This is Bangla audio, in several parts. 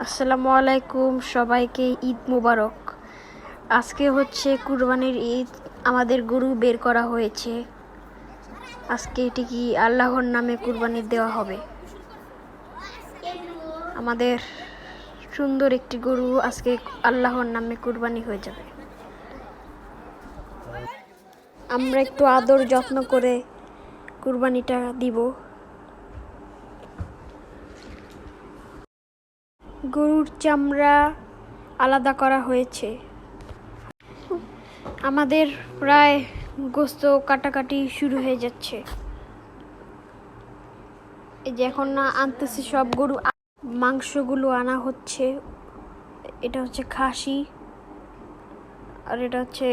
আসসালামু আলাইকুম, সবাইকে ঈদ মুবারক। আজকে হচ্ছে কুরবানির ঈদ। আমাদের গরু বের করা হয়েছে। আজকে এটি কি আল্লাহর নামে কুরবানি দেওয়া হবে। আমাদের সুন্দর একটি গরু আজকে আল্লাহর নামে কুরবানি হয়ে যাবে। আমরা একটু আদর যত্ন করে কুরবানিটা দিব। গরুর চামড়া আলাদা করা হয়েছে। আমাদের প্রায় গোস্ত কাটাকাটি শুরু হয়ে যাচ্ছে। এই যে এখন না আনতেছে সব গরু, মাংসগুলো আনা হচ্ছে। এটা হচ্ছে খাসি, আর এটা হচ্ছে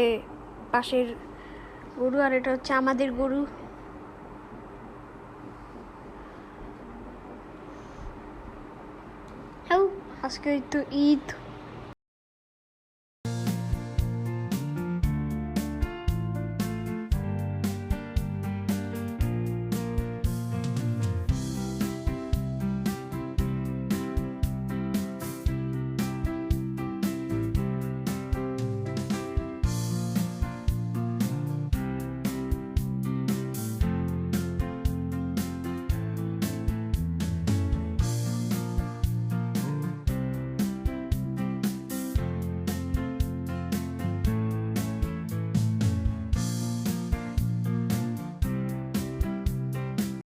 পাশের গরু, আর এটা হচ্ছে আমাদের গরু। আজকে তো ঈদ।